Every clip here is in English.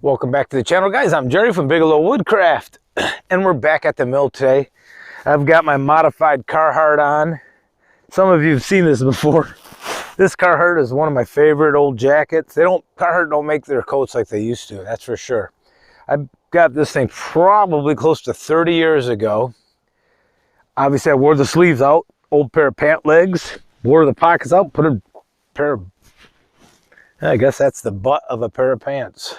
Welcome back to the channel, guys. I'm Jerry from Bigelow Woodcraft, and we're back at the mill today. I've got my modified Carhartt on. Some of you have seen this before. This Carhartt is one of my favorite old jackets. Carhartt don't make their coats like they used to, that's for sure. I got this thing probably close to 30 years ago. Obviously, I wore the sleeves out, old pair of pant legs, wore the pockets out, put a pair of, I guess that's the butt of a pair of pants.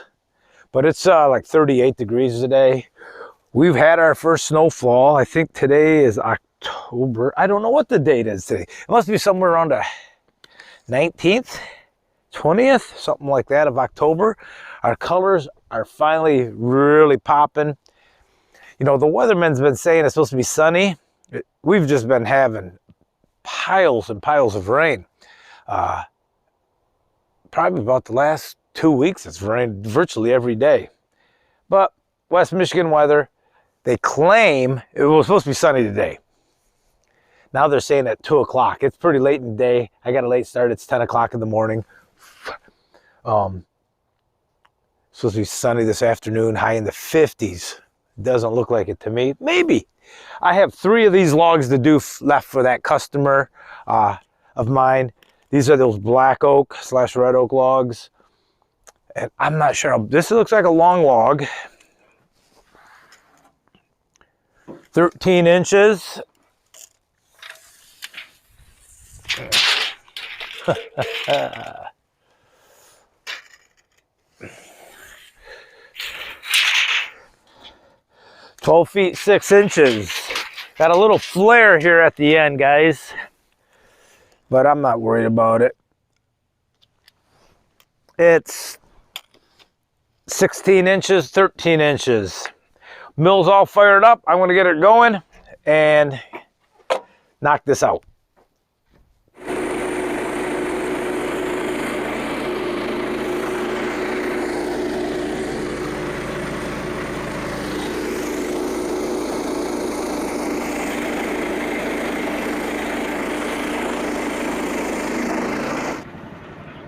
But it's like 38 degrees today. We've had our first snowfall. I think today is October. I don't know what the date is today. It must be somewhere around the 19th, 20th, something like that of October. Our colors are finally really popping. You know, the weatherman's been saying it's supposed to be sunny. We've just been having piles and piles of rain. Probably about the last 2 weeks, it's rained virtually every day. But West Michigan weather, they claim it was supposed to be sunny today. Now they're saying at 2 o'clock. It's pretty late in the day. I got a late start. It's 10 o'clock in the morning. Supposed to be sunny this afternoon, high in the 50s. Doesn't look like it to me. Maybe. I have 3 of these logs to do left for that customer of mine. These are those black oak / red oak logs. And I'm not sure. This looks like a long log. 13 inches. "12 feet 6 inches. Got a little flare here at the end, guys, but I'm not worried about it. It's 16 inches, 13 inches. Mill's all fired up. I'm going to get it going and knock this out.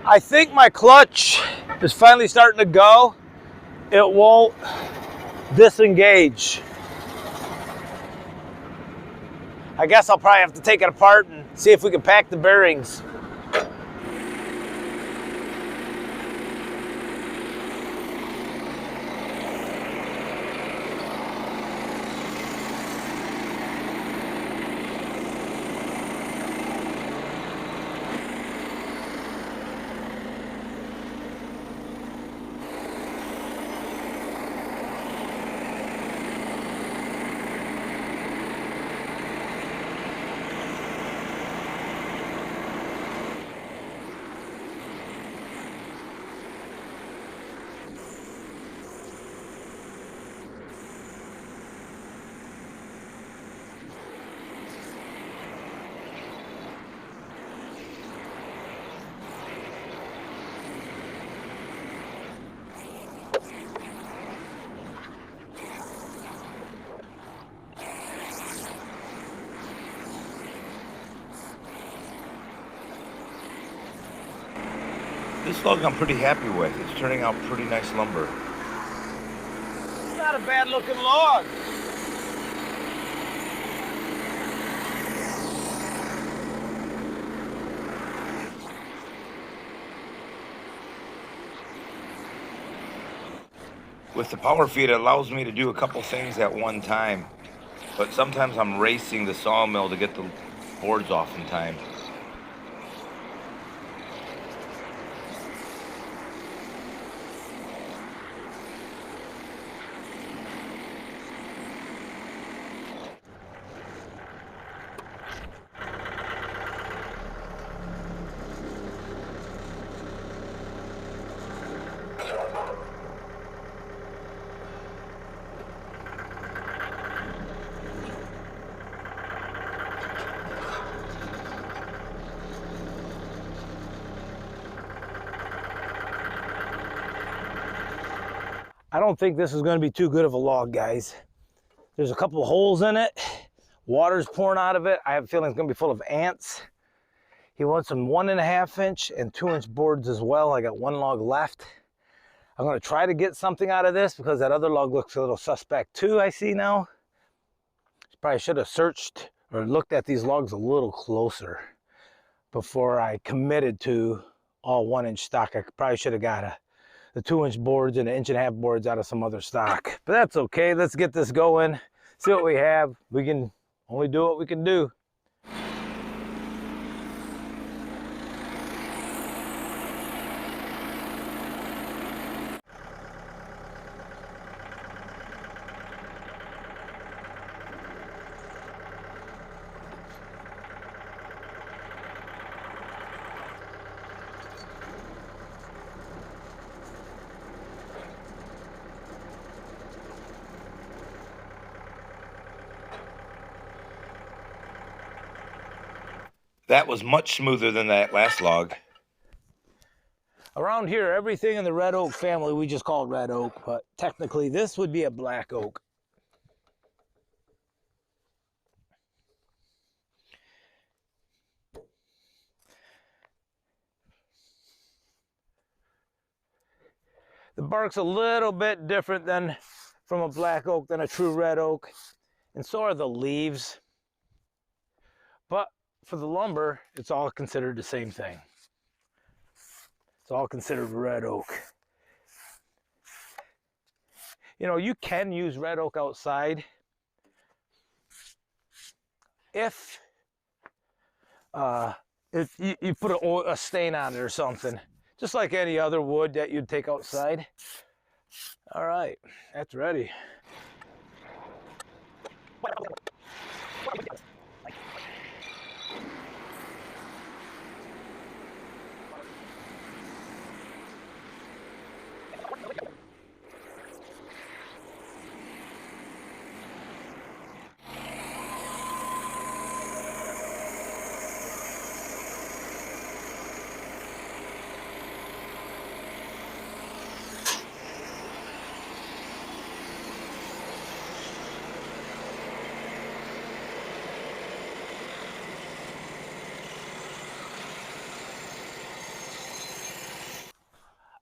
I think my clutch is finally starting to go. It won't disengage. I guess I'll probably have to take it apart and see if we can pack the bearings. This log I'm pretty happy with. It's turning out pretty nice lumber. It's not a bad looking log. With the power feed, it allows me to do a couple things at one time. But sometimes I'm racing the sawmill to get the boards off in time. I don't think this is going to be too good of a log, guys. There's a couple of holes in it. Water's pouring out of it. I have a feeling it's going to be full of ants. He wants some 1.5 inch and 2 inch boards as well. I got one log left. I'm going to try to get something out of this because that other log looks a little suspect too, I see now. Probably should have searched or looked at these logs a little closer before I committed to all 1-inch stock. I probably should have got the 2-inch boards and the 1.5-inch boards out of some other stock. But that's okay. Let's get this going. See what we have. We can only do what we can do. That was much smoother than that last log. Around here, everything in the red oak family we just call red oak, but technically this would be a black oak. The bark's a little bit different than from a black oak than a true red oak, and so are the leaves. But for the lumber, it's all considered the same thing. It's all considered red oak. You know, you can use red oak outside if you put a stain on it or something, just like any other wood that you'd take outside. All right, that's ready.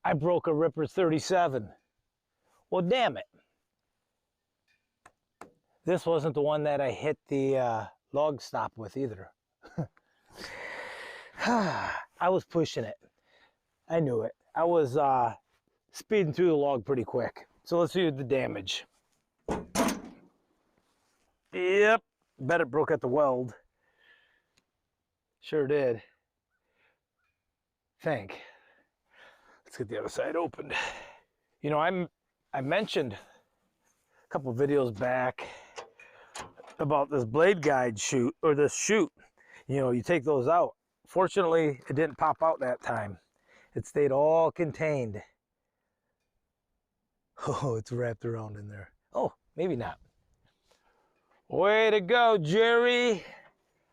I broke a Ripper 37. Well, damn it. This wasn't the one that I hit the log stop with either. I was pushing it. I knew it. I was speeding through the log pretty quick. So let's see the damage. Yep, bet it broke at the weld. Sure did. Think. Let's get the other side opened. You know, I mentioned a couple videos back about this blade guide chute, or this chute. You know, you take those out. Fortunately, it didn't pop out that time. It stayed all contained. Oh, it's wrapped around in there. Oh, maybe not. Way to go, Jerry.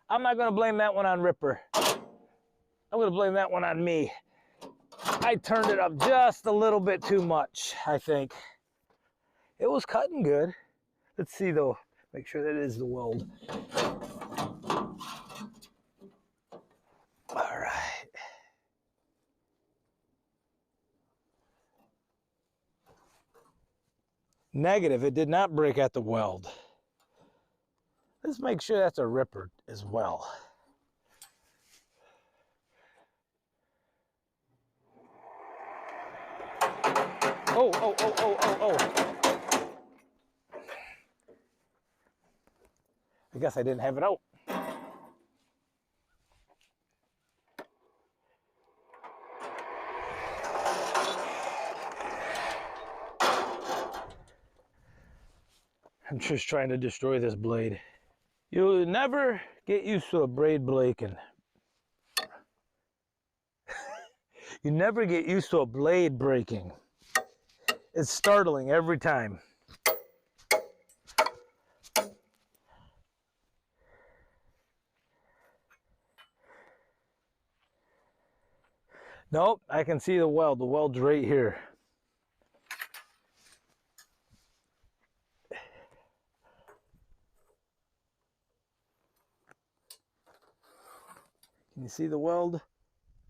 I'm not going to blame that one on Ripper. I'm going to blame that one on me. I turned it up just a little bit too much, I think. It was cutting good. Let's see though. Make sure that is the weld. All right. Negative, it did not break at the weld. Let's make sure that's a Ripper as well. Oh. I guess I didn't have it out. I'm just trying to destroy this blade. You'll never get used to a blade breaking. You never get used to a blade breaking. It's startling every time. Nope, I can see the weld. The weld's right here. Can you see the weld?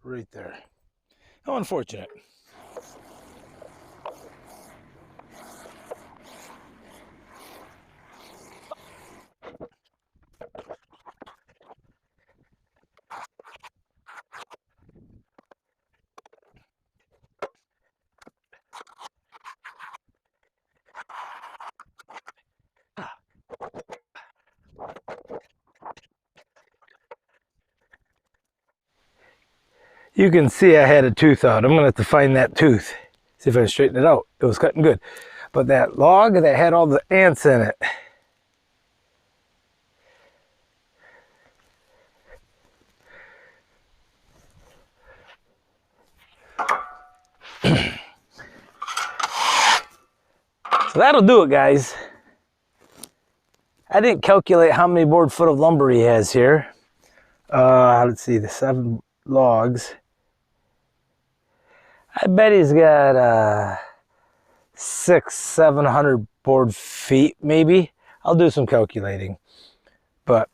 Right there. How unfortunate. You can see I had a tooth out. I'm gonna have to find that tooth. See if I can straighten it out. It was cutting good. But that log that had all the ants in it. So that'll do it, guys. I didn't calculate how many board foot of lumber he has here. Let's see, the 7 logs. I bet he's got 600-700 board feet, maybe. I'll do some calculating. But,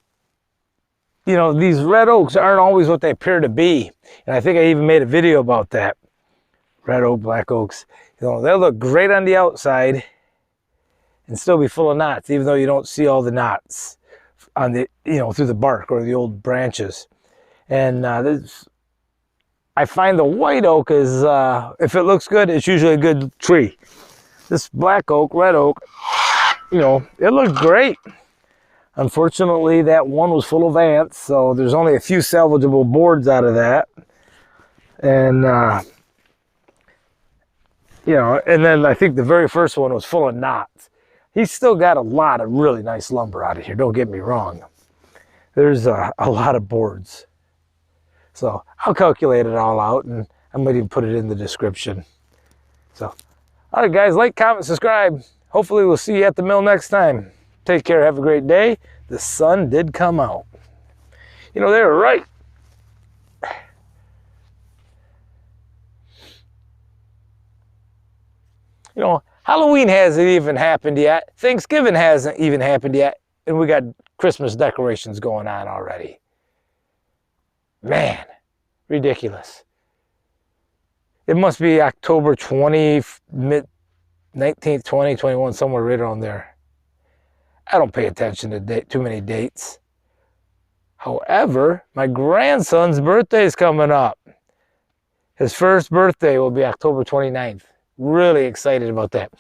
you know, these red oaks aren't always what they appear to be. And I think I even made a video about that. Red oak, black oaks. You know, they'll look great on the outside and still be full of knots, even though you don't see all the knots on the, you know, through the bark or the old branches. And I find the white oak is, if it looks good, it's usually a good tree. This black oak, red oak, you know, it looked great. Unfortunately, that one was full of ants, so there's only a few salvageable boards out of that. And, you know, and then I think the very first one was full of knots. He's still got a lot of really nice lumber out of here, don't get me wrong. There's a lot of boards. So I'll calculate it all out, and I might even put it in the description. So, all right, guys, like, comment, subscribe. Hopefully we'll see you at the mill next time. Take care. Have a great day. The sun did come out. You know, they were right. You know, Halloween hasn't even happened yet. Thanksgiving hasn't even happened yet. And we got Christmas decorations going on already. Man, ridiculous. It must be October 20, mid 19th, 20, 21, somewhere right around there. I don't pay attention to too many dates. However, my grandson's birthday is coming up. His first birthday will be October 29th. Really excited about that.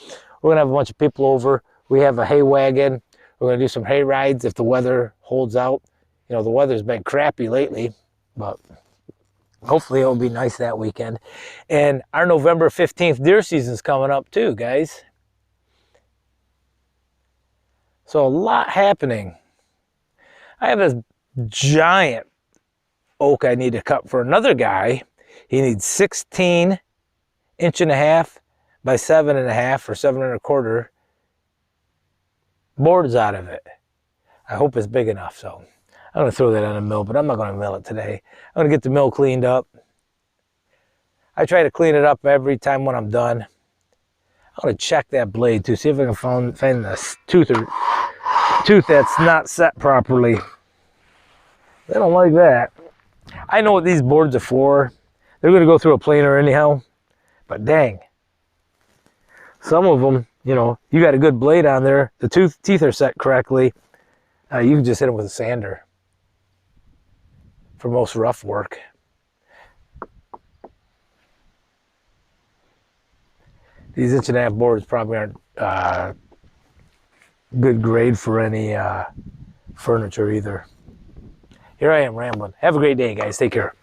We're going to have a bunch of people over. We have a hay wagon. We're going to do some hay rides if the weather holds out. You know, the weather's been crappy lately, but hopefully it'll be nice that weekend. And our November 15th deer season's coming up too, guys. So a lot happening. I have this giant oak I need to cut for another guy. He needs 16 1.5 by 7.5 or 7.25 boards out of it. I hope it's big enough. So I'm going to throw that on a mill, but I'm not going to mill it today. I'm going to get the mill cleaned up. I try to clean it up every time when I'm done. I'm going to check that blade too, see if I can find the tooth that's not set properly. I don't like that. I know what these boards are for. They're going to go through a planer anyhow. But dang, some of them, you know, you got a good blade on there, the teeth are set correctly, you can just hit them with a sander for most rough work. These 1.5 boards probably aren't good grade for any furniture either. Here I am rambling. Have a great day, guys. Take care.